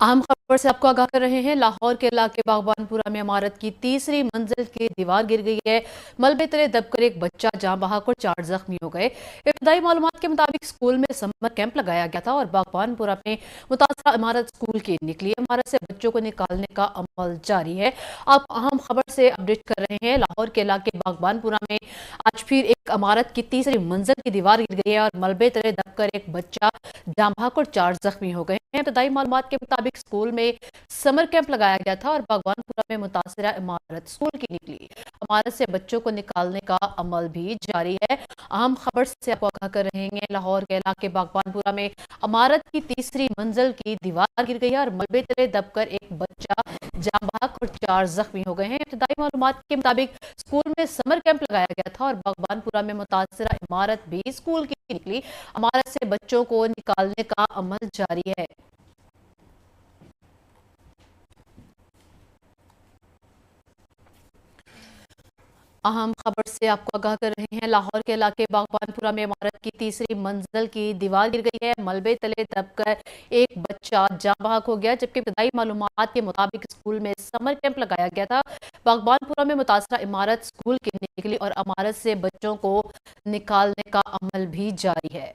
अहम खबर से आपको आगाह कर रहे हैं। लाहौर के इलाके बागबानपुरा में इमारत की तीसरी मंजिल की दीवार गिर गई है। मलबे तले दबकर एक बच्चा जान बहक और 4 जख्मी हो गए। इब्तदाई मालूमात के मुताबिक स्कूल में समर कैंप लगाया गया था और बागबानपुरा में मुतासरा इमारत स्कूल की निकली। इमारत से बच्चों को निकालने का अमल जारी है। आप अहम खबर से अपडेट कर रहे हैं। लाहौर के इलाके बागबानपुरा में आज फिर एक इमारत की तीसरी मंजिल की दीवार गिर गई है और मलबे तले दबकर एक बच्चा जान बहक और 4 जख्मी हो गए हैं। इब्तदाई मालूमात के मुताबिक स्कूल में समर कैंप लगाया गया था और बागवानपुरा में मुतासरा इमारत स्कूल की निकली। इमारत से बच्चों को निकालने का अमल भी जारी है। अहम खबर से आपको आगाह कर रहे हैं। लाहौर के इलाके बागवानपुरा में इमारत की तीसरी मंजिल की दीवार गिर गई है और मलबे तले दबकर एक बच्चा जान बहक और 4 जख्मी हो गए हैं। इब्तदाई मालूमात के मुताबिक स्कूल में समर कैंप लगाया गया था और बागवानपुरा में मुतासरा इमारत भी स्कूल की निकली। इमारत से बच्चों को निकालने का अमल जारी है। अहम खबर से आपको आगाह कर रहे हैं। लाहौर के इलाके बागबानपुरा में इमारत की तीसरी मंजिल की दीवार गिर गई है। मलबे तले दबकर एक बच्चा जान बहक हो गया, जबकि इब्तदाई मालूमात के मुताबिक स्कूल में समर कैंप लगाया गया था। बागबानपुरा में मुतासरा इमारत स्कूल की निकली और इमारत से बच्चों को निकालने का अमल भी जारी है।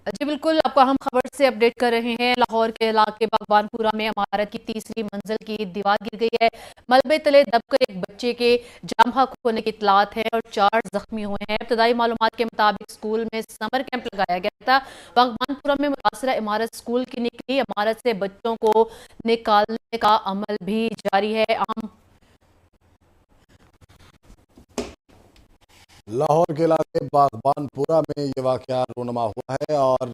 जी बिल्कुल, आपको अहम खबर से अपडेट कर रहे हैं। लाहौर के इलाके बागबानपुरा में इमारत की तीसरी मंजिल की दीवार गिर गई है। मलबे तले दबकर एक बच्चे के जान बहक होने की इतलात है और 4 जख्मी हुए हैं। इब्तदाई मालूमात के मुताबिक स्कूल में समर कैंप लगाया गया था। बागबानपुरा में मुतासरा इमारत स्कूल की निकली। इमारत से बच्चों को निकालने का अमल भी जारी है। अहम लाहौर के इलाके बागबानपुरा में ये वाक़या रूनुमा हुआ है और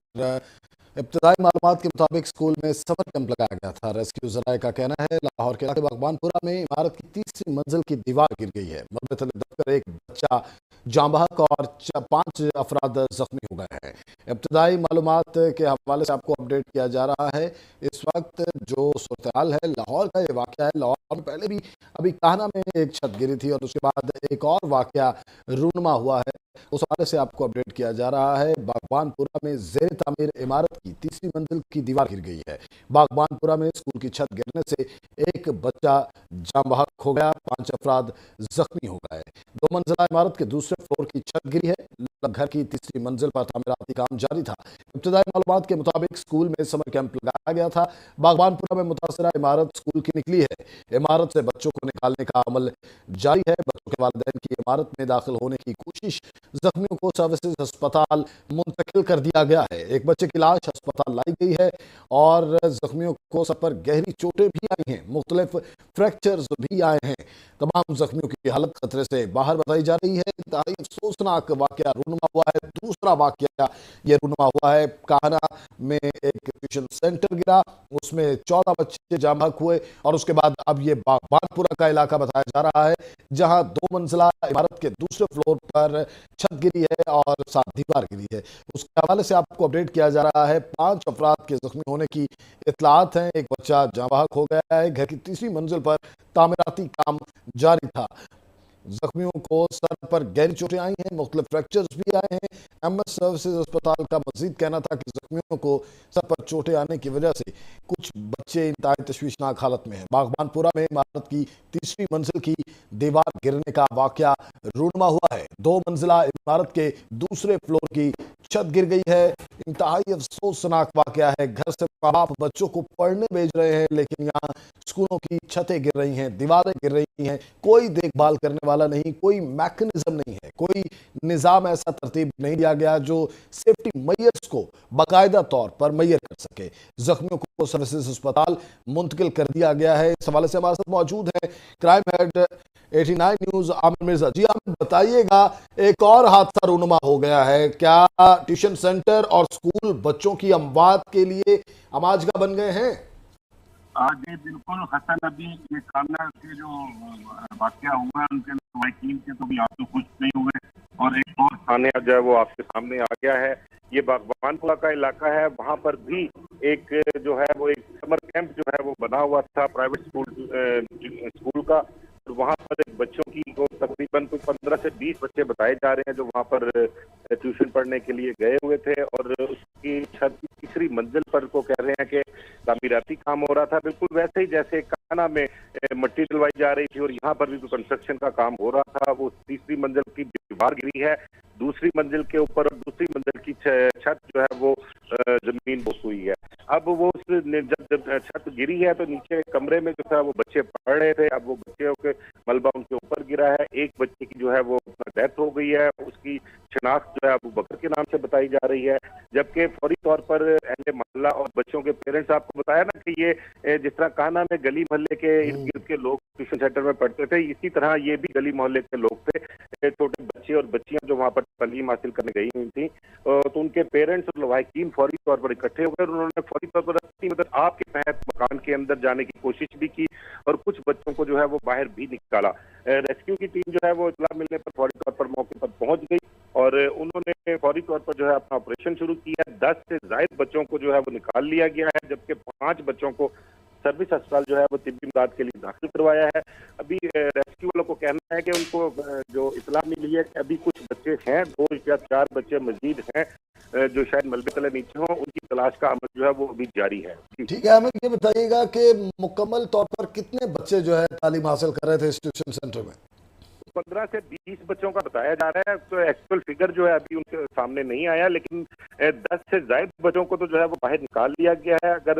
इब्तदाई मालूमात के मुताबिक स्कूल में समर कैंप लगाया गया था। रेस्क्यू ज़राए का कहना है लाहौर के इलाके बागबानपुरा में इमारत की तीसरी मंजिल की दीवार गिर गई है। मलबे तले दबकर एक बच्चा जान बहक और 5 अफराद जख्मी हो गए हैं। इब्तदाई मालूमात के हवाले से आपको अपडेट किया जा रहा है। इस वक्त जो सूरत हाल है लाहौर का ये वाक़या है। लाहौर में पहले भी अभी कान्हा में एक छत गिरी थी और उसके बाद एक और वाक़या रूनुमा हुआ है। उस हवाले से आपको अपडेट किया जा रहा है। बागबानपुरा में ज़ेर तामीर इमारत की तीसरी मंजिल की दीवार गिर गई है। बागबानपुरा में स्कूल की छत गिरने से एक बच्चा जान बहक हो गया, 5 अफराद जख्मी हो गए। 2 मंजिला इमारत के दूसरे फ्लोर की छत गिरी है। घर की तीसरी मंजिल पर तामीराती काम जारी था। इब्तदाई मालूमात के मुताबिक स्कूल में समर कैंप लगाया गया था। बागबानपुरा में मुतासरा इमारत स्कूल की निकली है। इमारत से बच्चों को निकालने का अमल जारी है। बच्चों के वालिदैन की इमारत में दाखिल होने की कोशिश, जख्मियों को सर्विसेज अस्पताल मुंतकिल कर दिया गया है। एक बच्चे की लाश अस्पताल लाई गई है और जख्मियों को सर पर गहरी चोटें भी आई हैं, मुख्तलिफ फ्रैक्चर्स भी आए हैं। तमाम जख्मियों की हालत खतरे से बाहर बताई जा रही है। इंतहाई अफसोसनाक वाक़या रूनुमा हुआ है। दूसरा वाक़या ये रूनुमा हुआ है कान्हा में एक ट्यूशन सेंटर गिरा, उसमें 14 बच्चे जान बहक हुए और उसके बाद अब ये बागबानपुरा का इलाका बताया जा रहा है जहां 2 मंजिला इमारत के दूसरे फ्लोर पर छत गिरी है और साथ दीवार गिरी है। उसके हवाले से आपको अपडेट किया जा रहा है। 5 अफराद के जख्मी होने की इतलात हैं। एक बच्चा जान बहक हो गया है। घर की तीसरी मंजिल पर तामीराती काम जारी था। जख्मियों को सर पर गहरी चोटें आई हैं, मुख्तलिफ फ्रैक्चर्स भी आए हैं। एमएस सर्विसेज अस्पताल का मजीद कहना था कि जख्मियों को सर पर चोटें आने की वजह से कुछ बच्चे इंतहाई तशवीशनाक हालत में हैं। बागबानपुरा में इमारत की तीसरी मंजिल की दीवार गिरने का वाक़या रूनुमा हुआ है। 2 मंजिला इमारत के दूसरे फ्लोर की छत गिर गई है। इंतहाई अफसोसनाक वाक़या है। घर से बाप बच्चों को पढ़ने भेज रहे हैं, लेकिन यहाँ स्कूलों की छतें गिर रही हैं, दीवारें गिर रही हैं। कोई देखभाल करने वाला नहीं, कोई मैकेनिज्म नहीं है, कोई निज़ाम ऐसा तरतीब नहीं दिया गया जो सेफ्टी मेजर्स को बाकायदा तौर पर मुहैया कर सके। जख्मियों को सर्विसेज अस्पताल मुंतकिल कर दिया गया है। इस हवाले से हमारे साथ मौजूद है crime head 89 news Aamir Mirza. जी आमिर, बताइएगा, एक और हादसा रूनुमा हो गया है। क्या ट्यूशन सेंटर और स्कूल बच्चों की अमवात के लिए आमाजगा बन गए हैं? जी बिल्कुल हसन, अभी ये कान्हा के जो वाकया हुआ है उनके वकील के तो भी आप तो खुश नहीं हुए और एक और थाने जो है वो आपके सामने आ गया है। ये बागबानपुरा का इलाका है, वहां पर भी ایک جو ہے وہ ایک سمر کیمپ جو ہے وہ بنا ہوا تھا پرائیویٹ اسکول کا، اور وہاں پر بچوں کی کو تقریباً 15 سے 20 بچے بتائے جا رہے ہیں جو وہاں پر ٹیوشن پڑھنے کے لیے گئے ہوئے تھے، اور اس کی چھت کی تیسری منزل پر کو کہہ رہے ہیں کہ تعمیراتی کام ہو رہا تھا، بالکل ویسے ہی جیسے کانا میں مٹی ڈلوائی جا رہی تھی، اور یہاں پر بھی کنسٹرکشن کا کام ہو رہا تھا۔ وہ تیسری منزل کی دیوار گری ہے، دوسری منزل کے اوپر، اور دوسری منزل کی چھت جو ہے وہ زمین بوس ہوئی ہے۔ اب وہ جب چھت گری ہے تو نیچے کمرے میں جو تھا وہ بچے پڑھ رہے تھے، اب وہ بچوں کے ملبہ ان کے اوپر گرا ہے۔ ایک بچے کی جو ہے وہ ڈیتھ ہو گئی ہے، اس کی شناخت جو ہے ابو بکر کے نام سے بتائی جا رہی ہے، جبکہ فوری طور پر اہل محلہ اور بچوں کے پیرنٹس، آپ کو بتایا نا کہ یہ جس طرح کانا میں گلی محلے کے ارد گرد کے لوگ ٹیوشن سینٹر میں پڑھتے تھے، اسی طرح یہ بھی گلی محلے کے لوگ تھے، چھوٹے بچے اور بچیاں جو وہاں پر تعلیم حاصل کرنے گئی ہوئی تھیں، تو ان کے پیرنٹس اور لواحقین فوری طور پر اکٹھے ہو گئے، اور انہوں نے فوری طور پر اپنی مدد آپ کے تحت مکان کے اندر جانے کی کوشش بھی کی، اور کچھ بچوں کو جو ہے وہ باہر بھی نکالا۔ ریسکیو کی ٹیم جو ہے وہ اطلاع ملنے پر فوری طور پر موقع پر پہنچ گئی، اور انہوں نے فوری طور پر جو ہے اپنا آپریشن شروع کیا۔ 10 سے زائد بچوں کو جو ہے وہ نکال لیا گیا ہے، جبکہ 5 بچوں کو سروس اسپتال جو ہے وہ طبی امداد کے لیے داخل کروایا ہے۔ ابھی ریسکیو والوں کو کہنا ہے کہ ان کو جو اطلاع ملی ہے کہ ابھی کچھ بچے ہیں، 2 یا 4 بچے مزید ہیں جو شاید ملبے تلے نیچے ہوں، ان کی تلاش کا عمل جو ہے وہ ابھی جاری ہے۔ ٹھیک ہے احمد، یہ بتائیے گا کہ مکمل طور پر کتنے بچے جو ہے تعلیم حاصل کر رہے تھے اس ٹیوشن سینٹر میں؟ 15 سے 20 بچوں کا بتایا جا رہا ہے، تو ایکچوئل فگر جو ہے ابھی ان کے سامنے نہیں آیا، لیکن 10 سے زائد بچوں کو تو جو ہے وہ باہر نکال لیا گیا ہے۔ اگر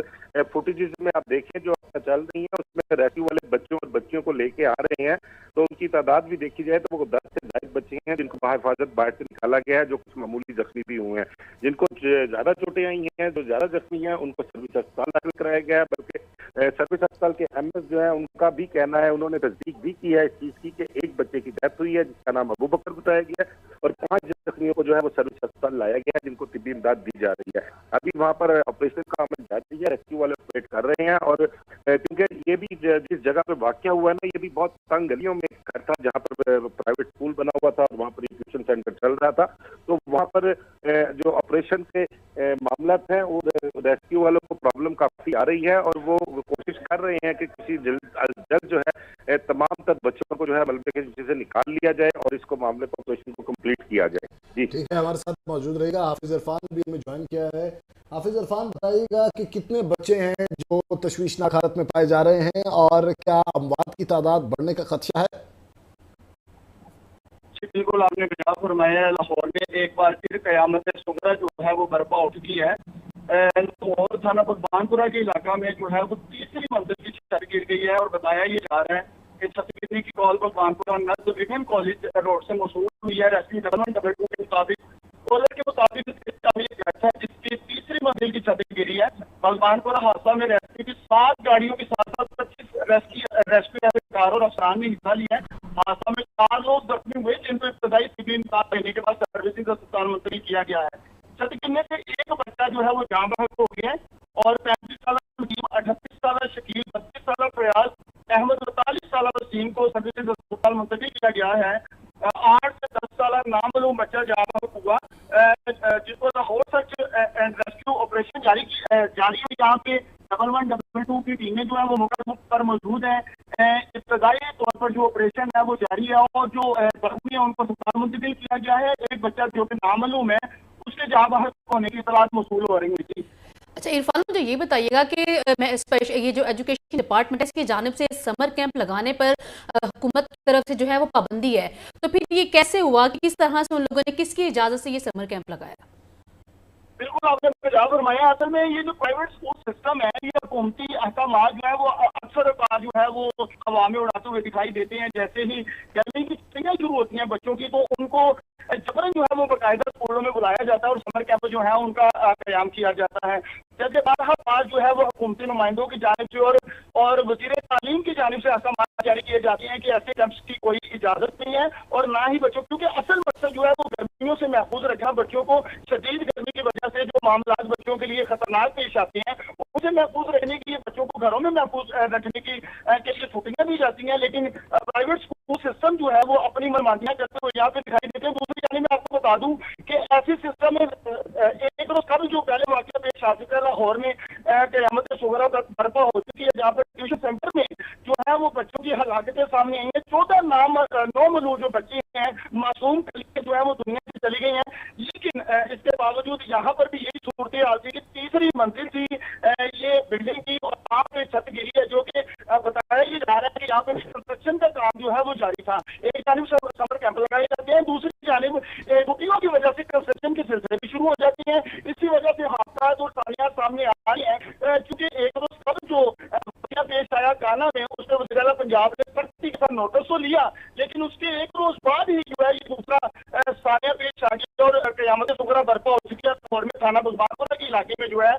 فوٹیجز میں آپ دیکھیں جو چل رہی ہیں، اس میں ریسکیو والے بچوں اور بچیوں کو لے کے آ رہے ہیں، تو ان کی تعداد بھی دیکھی جائے تو وہ 10 سے زائد بچے ہیں جن کو بحفاظت باہر سے نکالا گیا ہے، جو کچھ معمولی زخمی بھی ہوئے ہیں۔ جن کو زیادہ چوٹیں آئی ہیں، جو زیادہ زخمی ہیں، ان کو سروس اسپتال داخل کرایا گیا ہے، بلکہ سروس اسپتال کے ایم ایس جو ہے ان کا بھی کہنا ہے، انہوں نے تصدیق بھی کی ہے اس چیز کی کہ ایک بچے کی ڈیتھ ہوئی ہے جس کا نام ابو بکر بتایا گیا ہے، اور 5 زخمیوں کو جو ہے وہ سروس اسپتال لایا گیا ہے جن کو طبی امداد دی جا رہی ہے۔ ابھی وہاں پر آپریشن کا عمل جاری ہے، ریسکیو والے آپریٹ کر رہے ہیں، اور کیونکہ یہ بھی جس جگہ پہ واقعہ ہوا ہے نا، یہ بھی بہت تنگ گلیوں میں ایک گھر تھا جہاں پر پرائیویٹ اسکول بنا ہوا تھا، اور وہاں پر ٹیوشن سینٹر چل رہا تھا، تو وہاں پر جو آپریشن کے معاملات ہیں وہ ریسکیو والوں کو پرابلم کافی آ رہی ہے، اور وہ کوشش کر رہے ہیں کہ کسی جلد جو ہے تمام تر بچوں کو جو ہے ملبے کے نیچے سے نکال لیا جائے اور اس کو معاملے پر آپریشن کو کمپلیٹ کیا جائے۔ جی ٹھیک ہے، ہمارے ساتھ موجود رہے گا حافظ عرفان بھی ہمیں جوائن کیا ہے۔ حافظ عرفان، بتائیے گا کہ کتنے بچے ہیں جو تشویشناک حالت میں پائے جا رہے ہیں، اور کیا اموات کی تعداد بڑھنے کا خدشہ ہے؟ بالکل آپ نے کیا فرمایا ہے، لاہور میں ایک بار پھر قیامت صغریٰ جو ہے وہ برپا اٹھ گئی ہے۔ لاہور تھانہ بھگوان پورہ کے علاقہ میں جو ہے وہ تیسری منزل کی چھت گر گئی ہے، اور بتایا یہ جا رہا ہے کہ چھت گرنے کی کال بھگوان پورہ نزد ویمن کالج روڈ سے موصول ہوئی ہے۔ ریسکیو 112 کے مطابق کالر کے مطابق اس کا یہ گھر ہے جس کی تیسری منزل کی چھت گری ہے۔ بھگوان پورہ حادثہ میں ریسکیو کی 7 گاڑیوں کے ساتھ 25 ریسکیو اہلکار اور افسران نے حصہ لیا ہے۔ حادثہ میں 4 لوگ زخمی ہوئے جن کو ابتدائی طبی امداد دینے کے بعد سروسز اسپتال منتقل کیا گیا ہے۔ چھت گرنے سے ایک بچہ جو ہے وہ جاں بحق ہو گیا ہے، اور 35 سالہ نجیم، 38 سالہ شکیل، 32 سالہ فیاض احمد، 48 سالہ وسیم کو سروسز اسپتال منتقل کیا گیا ہے۔ 8 سے 10 سالہ نامعلوم بچہ جاں بحق ہوا، جس کو Lahore search and rescue operation جاری ہے۔ یہاں پہ 112 کی ٹیمیں جو ہے وہ موقع پر موجود ہیں۔ ابتدائی طور پر جو آپریشن ہے وہ جاری ہے، اور جو زخمی ہیں ان کو اسپتال منتقل کیا گیا ہے۔ ایک بچہ جو کہ نامعلوم ہے اس کے جاں بحق ہونے کی اطلاعات موصول ہو رہی ہیں۔ اچھا عرفان، مجھے یہ بتائیے گا کہ یہ جو ایجوکیشن ڈپارٹمنٹ ہے اس کی جانب سے سمر کیمپ لگانے پر حکومت کی طرف سے جو ہے وہ پابندی ہے، تو پھر یہ کیسے ہوا کہ کس طرح سے ان لوگوں نے کس کی اجازت سے یہ سمر کیمپ لگایا؟ بالکل آپ نے کیا فرمایا، اصل میں یہ جو پرائیویٹ اسکول سسٹم ہے، یہ حکومتی احکامات جو ہے وہ اکثر جو ہے وہ ہوا میں اڑاتے ہوئے دکھائی دیتے ہیں۔ جیسے ہی گرمی کی چھٹیاں شروع ہوتی ہیں بچوں کی، تو ان کو جبرن جو ہے وہ باقاعدہ اسکولوں میں بلایا جاتا ہے، اور سمر کیمپ جو ہے ان کا قیام کیا جاتا ہے۔ جیسے بارہا بار جو ہے وہ حکومتی نمائندوں کی جانب سے اور وزیر تعلیم کی جانب سے احکامات جاری کیے جاتے ہیں کہ ایسے کیمپس کی کوئی اجازت نہیں ہے، اور نہ ہی بچوں، کیونکہ اصل مقصد جو ہے وہ گرمیوں سے محفوظ رکھنا، بچوں کو شدید گرمی کی وجہ سے جو معاملات بچوں کے لیے خطرناک پیش آتے ہیں اسے محفوظ رکھنے کے لیے، بچوں کو گھروں میں محفوظ رکھنے کے لیے چھٹیاں دی جاتی ہیں۔ لیکن پرائیویٹ اسکول سسٹم جو ہے وہ اپنی منمانیاں کرتے ہوئے یہاں پہ دکھائی دیتے ہیں۔ دوسری جانب میں آپ کو बता दूं कि ऐसी सिस्टम में एक रोज कल जो पहले वाकया पेश आ चुका है लाहौर में क़यामत सुगरा बर्पा हो चुकी है, जहाँ पर ट्यूशन सेंटर में जो है वो बच्चों की हलाकतें सामने आई हैं। 14 नौमलूद जो बच्चे हैं, मासूम कलियां जो है वो दुनिया से चली गई हैं। लेकिन इसके बावजूद यहाँ पर भी यही सूरत हाल थी कि तीसरी मंजिल थी ये बिल्डिंग की और यहाँ पे छत गिरी है, जो कि बताया ये जा रहा है कि यहाँ पे कंस्ट्रक्शन का काम जो है वो जारी था। एक जानिब समर कैंप लगाए जाते हैं, दूसरी जानिब छुट्टियों की वजह से कंस्ट्रक्शन के सिलसिले भी शुरू हो जाती हैं। इसी वजह से हादसा और सालियात सामने आ रही है, क्योंकि एक रोज कल जो वाकया पेश आया काना में, उसमें वज़ीर आला पंजाब ने सख्ती के साथ नोटिस तो लिया, लेकिन उसके एक रोज बाद ही जो है ये दूसरा सालिया पेश आ गया और क़यामत सुगरा बर्पा हो चुकी है। लाहौर में थाना बुरहानपुरा के इलाके में जो है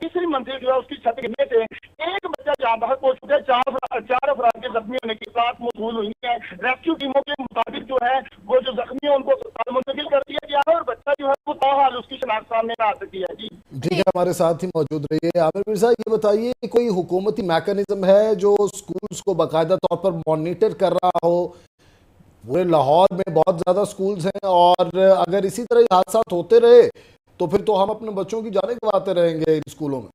तीसरी मंजिल जो है उसकी छत गिरने से एक बच्चा जान बहक हो चुका है। चार अफराद के जख्मी होने की बात मौसूल हुई है। रेस्क्यू टीमों के मुताबिक जो है वो जो जख्मी है उनको अस्पताल मुंतकिल कर दिया गया है और बच्चा जो है वो ताहाल उसकी शनाख्त सामने आ सकी है। जी ठीक है, हमारे साथ ही मौजूद रहिए। आमिर मिर्जा, ये बताइए कोई हुकूमती मैकेनिज्म है जो स्कूल्स को बाकायदा तौर पर मॉनिटर कर रहा हो? पूरे लाहौर में बहुत ज़्यादा स्कूल्स हैं और अगर इसी तरह हादसा होते रहे तो फिर तो हम अपने बच्चों की जानें गंवाते रहेंगे इन स्कूलों में।